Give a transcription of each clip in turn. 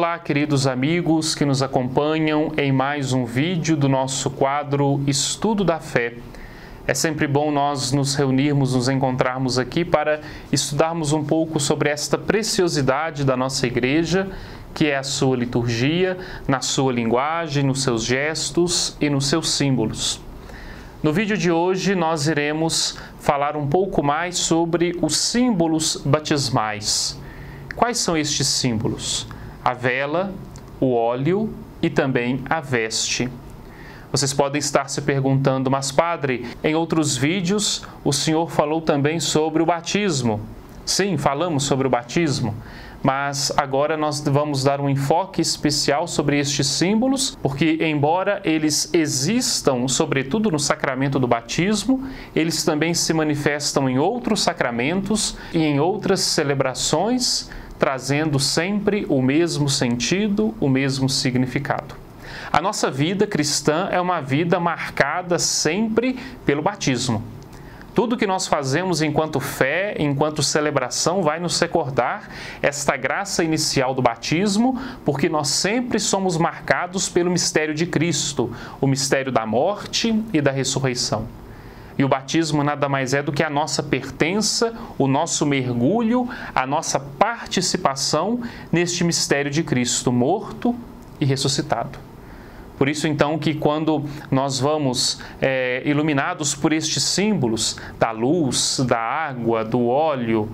Olá, queridos amigos que nos acompanham em mais um vídeo do nosso quadro Estudo da Fé. É sempre bom nós nos reunirmos, nos encontrarmos aqui para estudarmos um pouco sobre esta preciosidade da nossa igreja, que é a sua liturgia, na sua linguagem, nos seus gestos e nos seus símbolos. No vídeo de hoje nós iremos falar um pouco mais sobre os símbolos batismais. Quais são estes símbolos? A vela, o óleo e também a veste. Vocês podem estar se perguntando, mas padre, em outros vídeos o senhor falou também sobre o batismo. Sim, falamos sobre o batismo, mas agora nós vamos dar um enfoque especial sobre estes símbolos, porque embora eles existam, sobretudo no sacramento do batismo, eles também se manifestam em outros sacramentos e em outras celebrações, trazendo sempre o mesmo sentido, o mesmo significado. A nossa vida cristã é uma vida marcada sempre pelo batismo. Tudo que nós fazemos enquanto fé, enquanto celebração, vai nos recordar esta graça inicial do batismo, porque nós sempre somos marcados pelo mistério de Cristo, o mistério da morte e da ressurreição. E o batismo nada mais é do que a nossa pertença, o nosso mergulho, a nossa participação neste mistério de Cristo morto e ressuscitado. Por isso, então, que quando nós vamos iluminados por estes símbolos da luz, da água, do óleo,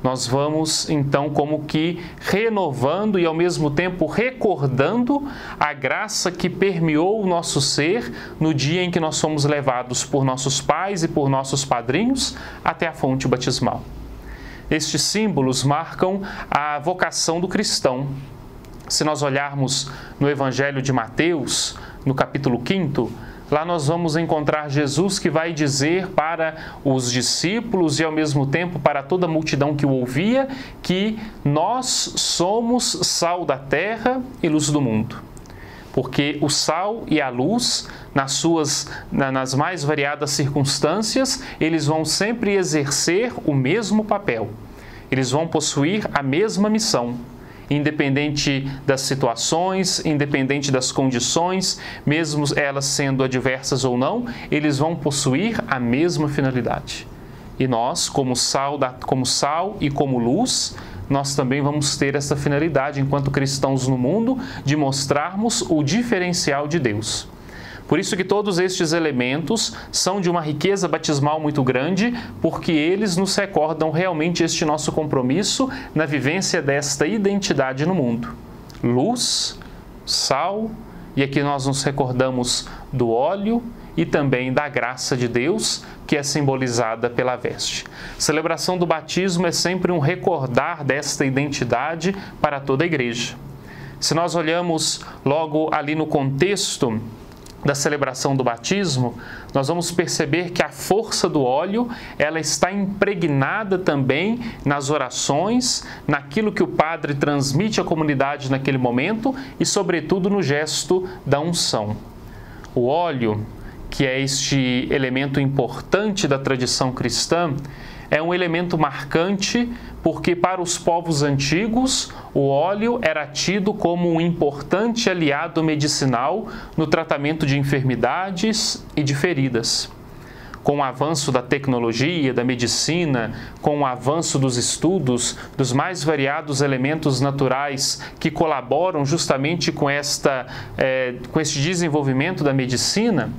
nós vamos, então, como que renovando e, ao mesmo tempo, recordando a graça que permeou o nosso ser no dia em que nós fomos levados por nossos pais e por nossos padrinhos até a fonte batismal. Estes símbolos marcam a vocação do cristão. Se nós olharmos no Evangelho de Mateus, no capítulo 5, lá nós vamos encontrar Jesus que vai dizer para os discípulos e ao mesmo tempo para toda a multidão que o ouvia que nós somos sal da terra e luz do mundo. Porque o sal e a luz, nas mais variadas circunstâncias, eles vão sempre exercer o mesmo papel. Eles vão possuir a mesma missão. Independente das situações, independente das condições, mesmo elas sendo adversas ou não, eles vão possuir a mesma finalidade. E nós, como sal e como luz, nós também vamos ter essa finalidade, enquanto cristãos no mundo, de mostrarmos o diferencial de Deus. Por isso que todos estes elementos são de uma riqueza batismal muito grande, porque eles nos recordam realmente este nosso compromisso na vivência desta identidade no mundo. Luz, sal, e aqui nós nos recordamos do óleo e também da graça de Deus, que é simbolizada pela veste. A celebração do batismo é sempre um recordar desta identidade para toda a igreja. Se nós olhamos logo ali no contexto da celebração do batismo, nós vamos perceber que a força do óleo, ela está impregnada também nas orações, naquilo que o padre transmite à comunidade naquele momento e, sobretudo, no gesto da unção. O óleo, que é este elemento importante da tradição cristã, é um elemento marcante porque para os povos antigos o óleo era tido como um importante aliado medicinal no tratamento de enfermidades e de feridas. Com o avanço da tecnologia, da medicina, com o avanço dos estudos, dos mais variados elementos naturais que colaboram justamente com este desenvolvimento da medicina,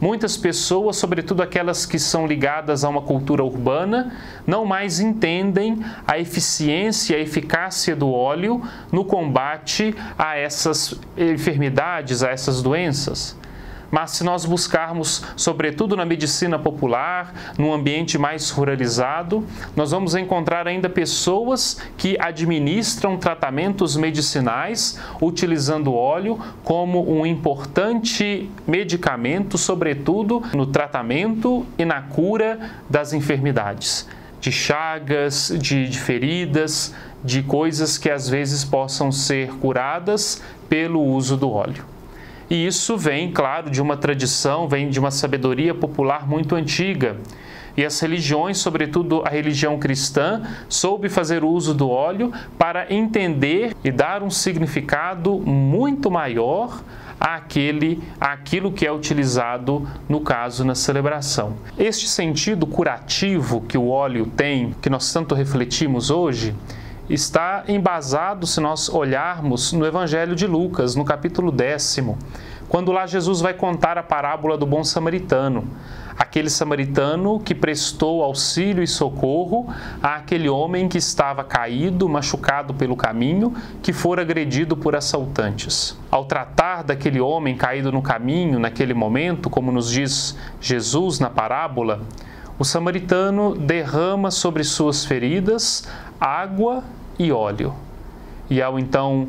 muitas pessoas, sobretudo aquelas que são ligadas a uma cultura urbana, não mais entendem a eficiência e a eficácia do óleo no combate a essas enfermidades, a essas doenças. Mas se nós buscarmos, sobretudo na medicina popular, num ambiente mais ruralizado, nós vamos encontrar ainda pessoas que administram tratamentos medicinais utilizando óleo como um importante medicamento, sobretudo no tratamento e na cura das enfermidades, de chagas, de feridas, de coisas que às vezes possam ser curadas pelo uso do óleo. E isso vem, claro, de uma tradição, vem de uma sabedoria popular muito antiga, E as religiões, sobretudo a religião cristã, soube fazer uso do óleo para entender e dar um significado muito maior àquilo que é utilizado, no caso, na celebração. Este sentido curativo que o óleo tem, que nós tanto refletimos hoje, está embasado, se nós olharmos, no Evangelho de Lucas, no capítulo 10º, quando lá Jesus vai contar a parábola do bom samaritano, aquele samaritano que prestou auxílio e socorro àquele homem que estava caído, machucado pelo caminho, que fora agredido por assaltantes. Ao tratar daquele homem caído no caminho, naquele momento, como nos diz Jesus na parábola, o samaritano derrama sobre suas feridas água e óleo. E ao então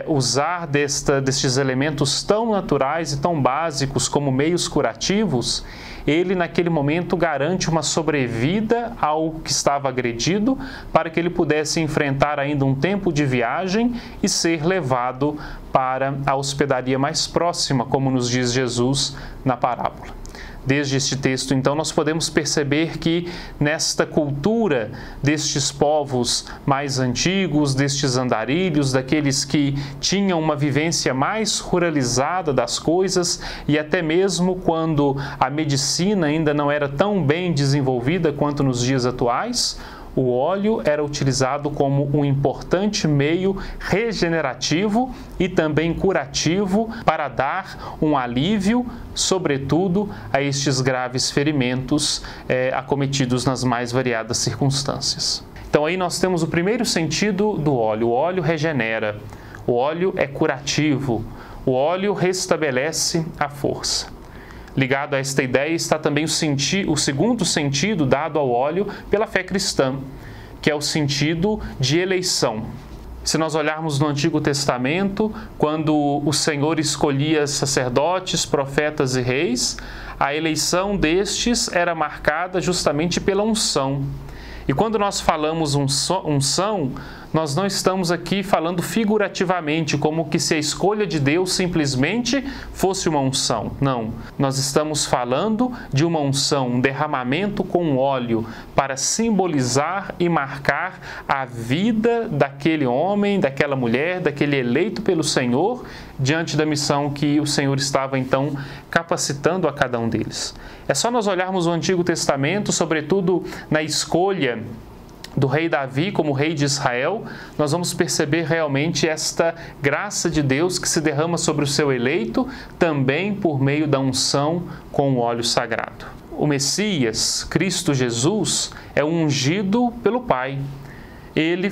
usar destes elementos tão naturais e tão básicos como meios curativos, ele naquele momento garante uma sobrevida ao que estava agredido, para que ele pudesse enfrentar ainda um tempo de viagem e ser levado para a hospedaria mais próxima, como nos diz Jesus na parábola. Desde este texto, então, nós podemos perceber que nesta cultura destes povos mais antigos, destes andarilhos, daqueles que tinham uma vivência mais ruralizada das coisas, e até mesmo quando a medicina ainda não era tão bem desenvolvida quanto nos dias atuais, o óleo era utilizado como um importante meio regenerativo e também curativo para dar um alívio, sobretudo, a estes graves ferimentos acometidos nas mais variadas circunstâncias. Então aí nós temos o primeiro sentido do óleo. O óleo regenera, o óleo é curativo, o óleo restabelece a força. Ligado a esta ideia está também o segundo sentido dado ao óleo pela fé cristã, que é o sentido de eleição. Se nós olharmos no Antigo Testamento, quando o Senhor escolhia sacerdotes, profetas e reis, a eleição destes era marcada justamente pela unção. E quando nós falamos unção, nós não estamos aqui falando figurativamente, como que se a escolha de Deus simplesmente fosse uma unção. Não, nós estamos falando de uma unção, um derramamento com óleo, para simbolizar e marcar a vida daquele homem, daquela mulher, daquele eleito pelo Senhor, diante da missão que o Senhor estava então capacitando a cada um deles. É só nós olharmos o Antigo Testamento, sobretudo na escolha do rei Davi como rei de Israel, nós vamos perceber realmente esta graça de Deus que se derrama sobre o seu eleito, também por meio da unção com o óleo sagrado. O Messias, Cristo Jesus, é ungido pelo Pai. Ele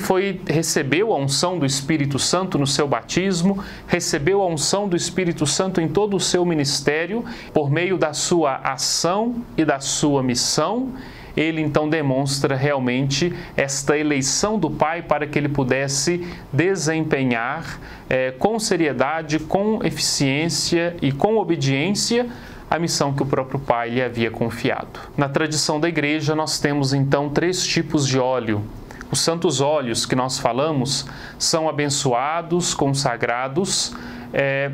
recebeu a unção do Espírito Santo no seu batismo, recebeu a unção do Espírito Santo em todo o seu ministério, por meio da sua ação e da sua missão. Ele então demonstra realmente esta eleição do Pai para que ele pudesse desempenhar com seriedade, com eficiência e com obediência a missão que o próprio Pai lhe havia confiado. Na tradição da Igreja, nós temos então 3 tipos de óleo. Os santos óleos que nós falamos são abençoados, consagrados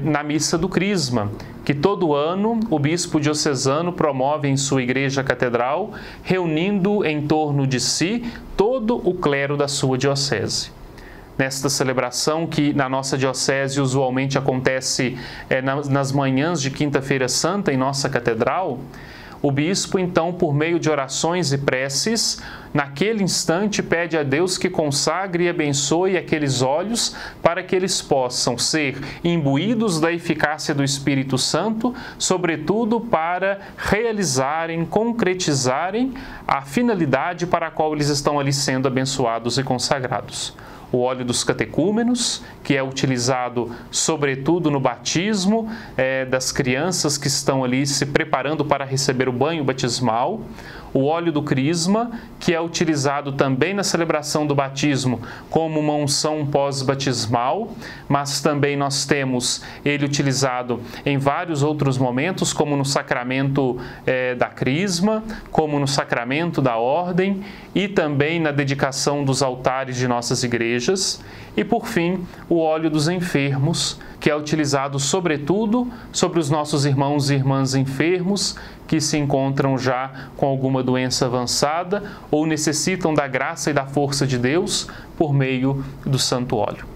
na missa do Crisma, que todo ano o bispo diocesano promove em sua igreja catedral, reunindo em torno de si todo o clero da sua diocese. Nesta celebração, que na nossa diocese usualmente acontece nas manhãs de Quinta-feira Santa em nossa catedral, o bispo, então, por meio de orações e preces, naquele instante pede a Deus que consagre e abençoe aqueles óleos para que eles possam ser imbuídos da eficácia do Espírito Santo, sobretudo para realizarem, concretizarem a finalidade para a qual eles estão ali sendo abençoados e consagrados. O óleo dos catecúmenos, que é utilizado sobretudo no batismo das crianças que estão ali se preparando para receber o banho batismal. O óleo do crisma, que é utilizado também na celebração do batismo como uma unção pós-batismal, mas também nós temos ele utilizado em vários outros momentos, como no sacramento da crisma, como no sacramento da ordem e também na dedicação dos altares de nossas igrejas. E, por fim, o óleo dos enfermos, que é utilizado sobretudo sobre os nossos irmãos e irmãs enfermos que se encontram já com alguma alguma doença avançada ou necessitam da graça e da força de Deus por meio do santo óleo.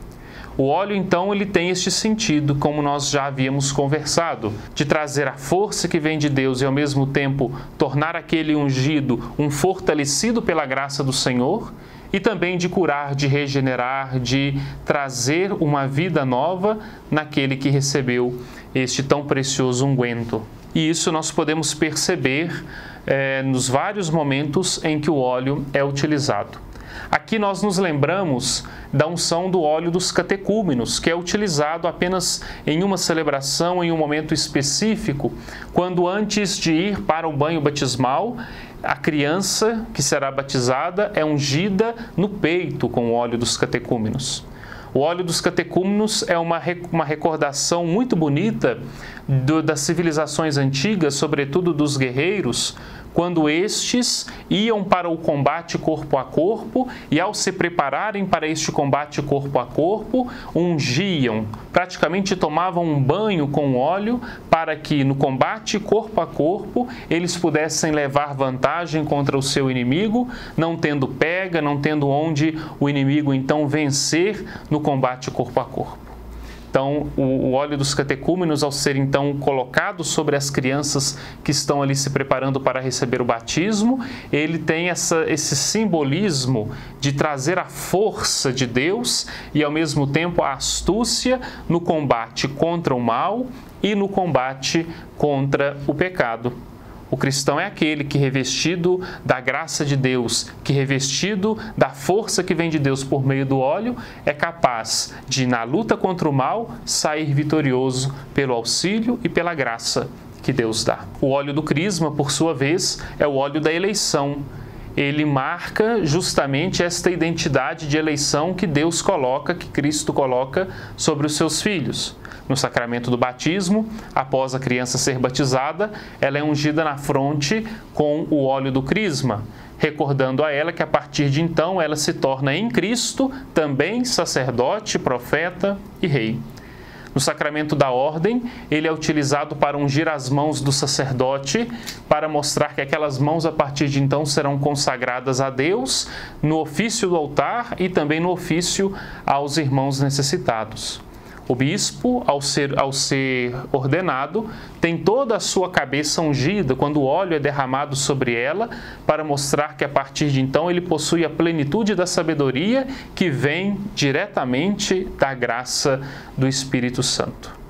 O óleo, então, ele tem este sentido, como nós já havíamos conversado, de trazer a força que vem de Deus e, ao mesmo tempo, tornar aquele ungido um fortalecido pela graça do Senhor, e também de curar, de regenerar, de trazer uma vida nova naquele que recebeu este tão precioso unguento. E isso nós podemos perceber nos vários momentos em que o óleo é utilizado. Aqui nós nos lembramos da unção do óleo dos catecúmenos, que é utilizado apenas em uma celebração, em um momento específico, quando antes de ir para o banho batismal, a criança que será batizada é ungida no peito com o óleo dos catecúmenos. O óleo dos catecúmenos é uma recordação muito bonita das civilizações antigas, sobretudo dos guerreiros, quando estes iam para o combate corpo a corpo e, ao se prepararem para este combate corpo a corpo, ungiam, praticamente tomavam um banho com óleo para que no combate corpo a corpo eles pudessem levar vantagem contra o seu inimigo, não tendo pega, não tendo onde o inimigo então vencer no combate corpo a corpo. Então, o óleo dos catecúmenos, ao ser então colocado sobre as crianças que estão ali se preparando para receber o batismo, ele tem esse simbolismo de trazer a força de Deus e, ao mesmo tempo, a astúcia no combate contra o mal e no combate contra o pecado. O cristão é aquele que, revestido da graça de Deus, que revestido da força que vem de Deus por meio do óleo, é capaz de, na luta contra o mal, sair vitorioso pelo auxílio e pela graça que Deus dá. O óleo do crisma, por sua vez, é o óleo da eleição. Ele marca justamente esta identidade de eleição que Deus coloca, que Cristo coloca sobre os seus filhos. No sacramento do batismo, após a criança ser batizada, ela é ungida na fronte com o óleo do crisma, recordando a ela que a partir de então ela se torna em Cristo também sacerdote, profeta e rei. No sacramento da ordem, ele é utilizado para ungir as mãos do sacerdote, para mostrar que aquelas mãos a partir de então serão consagradas a Deus no ofício do altar e também no ofício aos irmãos necessitados. O bispo, ao ser ordenado, tem toda a sua cabeça ungida quando o óleo é derramado sobre ela, para mostrar que a partir de então ele possui a plenitude da sabedoria que vem diretamente da graça do Espírito Santo.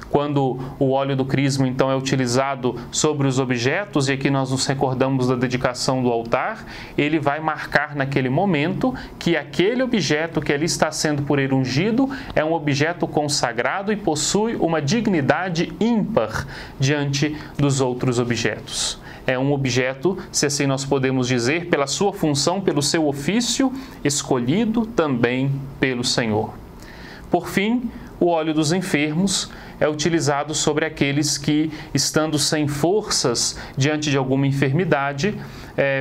Quando o óleo do crisma, então, é utilizado sobre os objetos, e aqui nós nos recordamos da dedicação do altar, ele vai marcar naquele momento que aquele objeto que ali está sendo por ele ungido é um objeto consagrado e possui uma dignidade ímpar diante dos outros objetos. É um objeto, se assim nós podemos dizer, pela sua função, pelo seu ofício, escolhido também pelo Senhor. Por fim, o óleo dos enfermos é utilizado sobre aqueles que, estando sem forças diante de alguma enfermidade,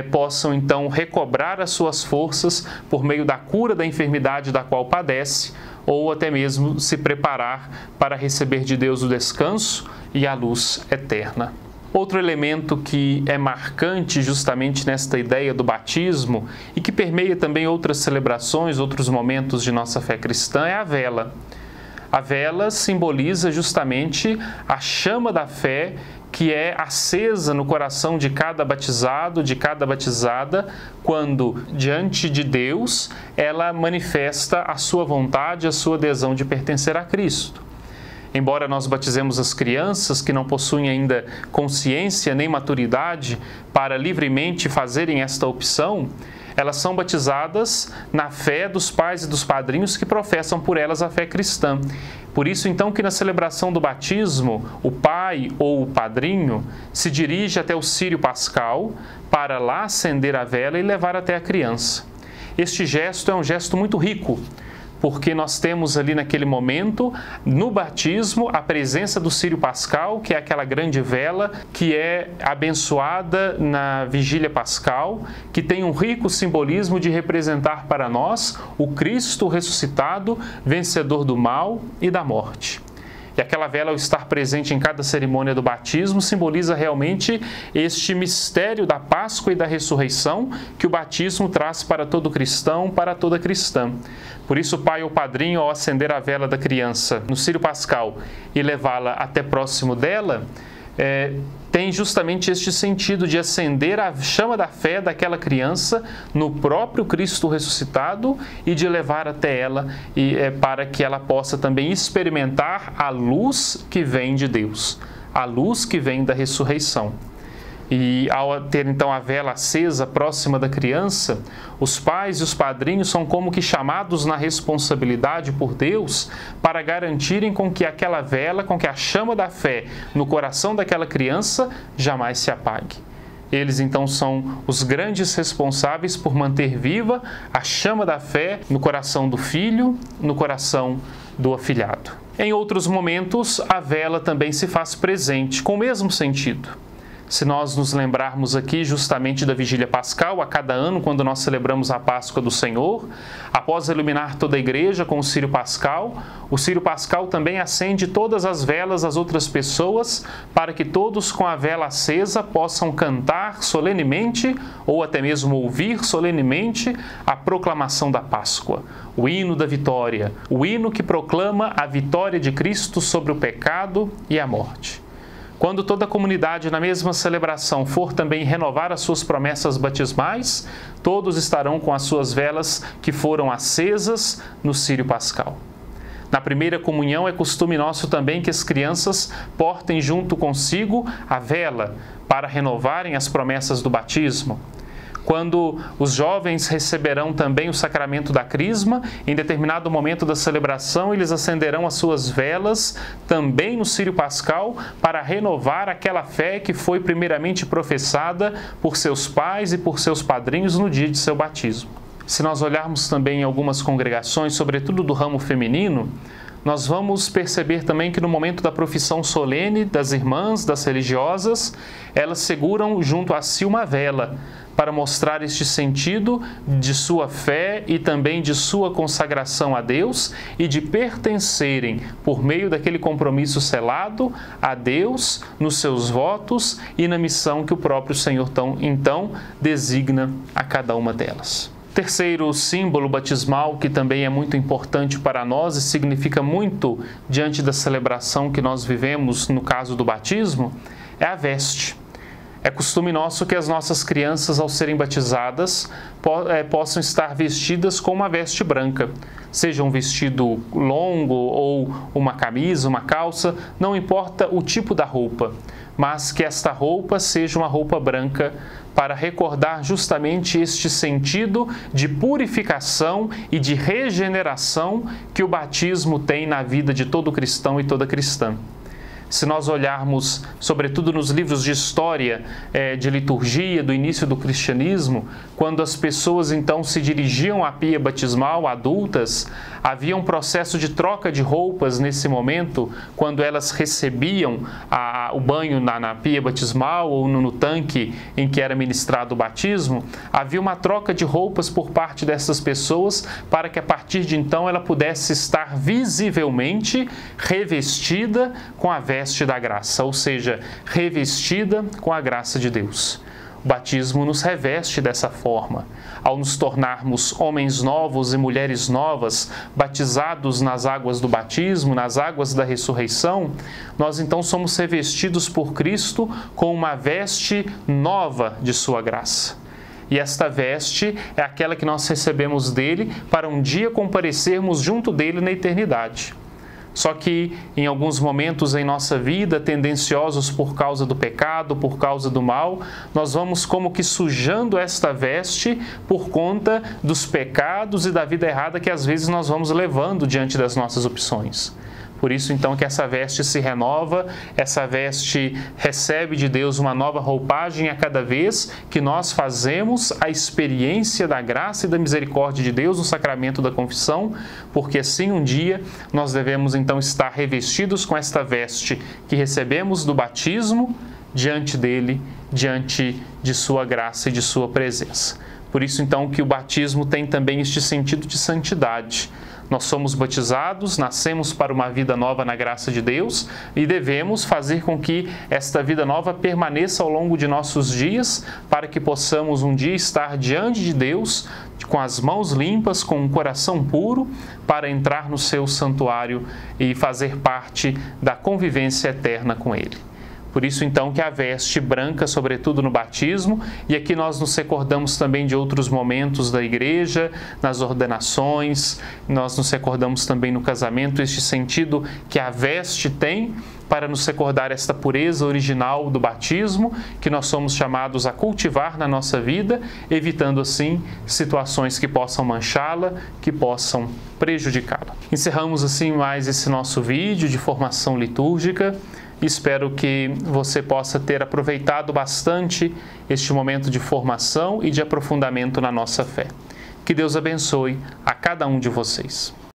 possam então recobrar as suas forças por meio da cura da enfermidade da qual padece, ou até mesmo se preparar para receber de Deus o descanso e a luz eterna. Outro elemento que é marcante justamente nesta ideia do batismo e que permeia também outras celebrações, outros momentos de nossa fé cristã, é a vela. A vela simboliza justamente a chama da fé que é acesa no coração de cada batizado, de cada batizada, quando, diante de Deus, ela manifesta a sua vontade, a sua adesão de pertencer a Cristo. Embora nós batizemos as crianças que não possuem ainda consciência nem maturidade para livremente fazerem esta opção, elas são batizadas na fé dos pais e dos padrinhos que professam por elas a fé cristã. Por isso, então, que na celebração do batismo, o pai ou o padrinho se dirige até o círio pascal para lá acender a vela e levar até a criança. Este gesto é um gesto muito rico, porque nós temos ali naquele momento, no batismo, a presença do círio pascal, que é aquela grande vela que é abençoada na vigília pascal, que tem um rico simbolismo de representar para nós o Cristo ressuscitado, vencedor do mal e da morte. E aquela vela, ao estar presente em cada cerimônia do batismo, simboliza realmente este mistério da Páscoa e da ressurreição que o batismo traz para todo cristão, para toda cristã. Por isso, o pai ou padrinho, ao acender a vela da criança no círio pascal e levá-la até próximo dela, tem justamente este sentido de acender a chama da fé daquela criança no próprio Cristo ressuscitado e de levar até ela para que ela possa também experimentar a luz que vem de Deus, a luz que vem da ressurreição. E ao ter então a vela acesa próxima da criança, os pais e os padrinhos são como que chamados na responsabilidade por Deus para garantirem com que aquela vela, com que a chama da fé no coração daquela criança jamais se apague. Eles então são os grandes responsáveis por manter viva a chama da fé no coração do filho, no coração do afilhado. Em outros momentos, a vela também se faz presente, com o mesmo sentido. Se nós nos lembrarmos aqui justamente da Vigília Pascal, a cada ano, quando nós celebramos a Páscoa do Senhor, após iluminar toda a igreja com o Círio Pascal também acende todas as velas às outras pessoas, para que todos com a vela acesa possam cantar solenemente, ou até mesmo ouvir solenemente, a proclamação da Páscoa, o hino da vitória, o hino que proclama a vitória de Cristo sobre o pecado e a morte. Quando toda a comunidade na mesma celebração for também renovar as suas promessas batismais, todos estarão com as suas velas que foram acesas no Círio Pascal. Na primeira comunhão é costume nosso também que as crianças portem junto consigo a vela para renovarem as promessas do batismo. Quando os jovens receberão também o sacramento da crisma, em determinado momento da celebração, eles acenderão as suas velas também no Círio Pascal para renovar aquela fé que foi primeiramente professada por seus pais e por seus padrinhos no dia de seu batismo. Se nós olharmos também em algumas congregações, sobretudo do ramo feminino, nós vamos perceber também que no momento da profissão solene das irmãs, das religiosas, elas seguram junto a si uma vela, para mostrar este sentido de sua fé e também de sua consagração a Deus e de pertencerem, por meio daquele compromisso selado, a Deus nos seus votos e na missão que o próprio Senhor então designa a cada uma delas. Terceiro símbolo batismal, que também é muito importante para nós e significa muito diante da celebração que nós vivemos no caso do batismo, é a veste. É costume nosso que as nossas crianças, ao serem batizadas, possam estar vestidas com uma veste branca. Seja um vestido longo ou uma camisa, uma calça, não importa o tipo da roupa, mas que esta roupa seja uma roupa branca para recordar justamente este sentido de purificação e de regeneração que o batismo tem na vida de todo cristão e toda cristã. Se nós olharmos, sobretudo nos livros de história, de liturgia, do início do cristianismo, quando as pessoas então se dirigiam à pia batismal, adultas, havia um processo de troca de roupas nesse momento, quando elas recebiam o banho na pia batismal ou no tanque em que era ministrado o batismo, havia uma troca de roupas por parte dessas pessoas para que a partir de então ela pudesse estar visivelmente revestida com a veste da graça, ou seja, revestida com a graça de Deus. O batismo nos reveste dessa forma. Ao nos tornarmos homens novos e mulheres novas, batizados nas águas do batismo, nas águas da ressurreição, nós então somos revestidos por Cristo com uma veste nova de sua graça. E esta veste é aquela que nós recebemos dele para um dia comparecermos junto dele na eternidade. Só que em alguns momentos em nossa vida, tendenciosos por causa do pecado, por causa do mal, nós vamos como que sujando esta veste por conta dos pecados e da vida errada que às vezes nós vamos levando diante das nossas opções. Por isso, então, que essa veste se renova, essa veste recebe de Deus uma nova roupagem a cada vez que nós fazemos a experiência da graça e da misericórdia de Deus no sacramento da confissão, porque assim um dia nós devemos, então, estar revestidos com esta veste que recebemos do batismo diante dele, diante de sua graça e de sua presença. Por isso, então, que o batismo tem também este sentido de santidade. Nós somos batizados, nascemos para uma vida nova na graça de Deus e devemos fazer com que esta vida nova permaneça ao longo de nossos dias, para que possamos um dia estar diante de Deus com as mãos limpas, com um coração puro, para entrar no seu santuário e fazer parte da convivência eterna com Ele. Por isso, então, que a veste branca, sobretudo no batismo, e aqui nós nos recordamos também de outros momentos da igreja, nas ordenações, nós nos recordamos também no casamento, este sentido que a veste tem para nos recordar esta pureza original do batismo, que nós somos chamados a cultivar na nossa vida, evitando assim situações que possam manchá-la, que possam prejudicá-la. Encerramos assim mais esse nosso vídeo de formação litúrgica. Espero que você possa ter aproveitado bastante este momento de formação e de aprofundamento na nossa fé. Que Deus abençoe a cada um de vocês.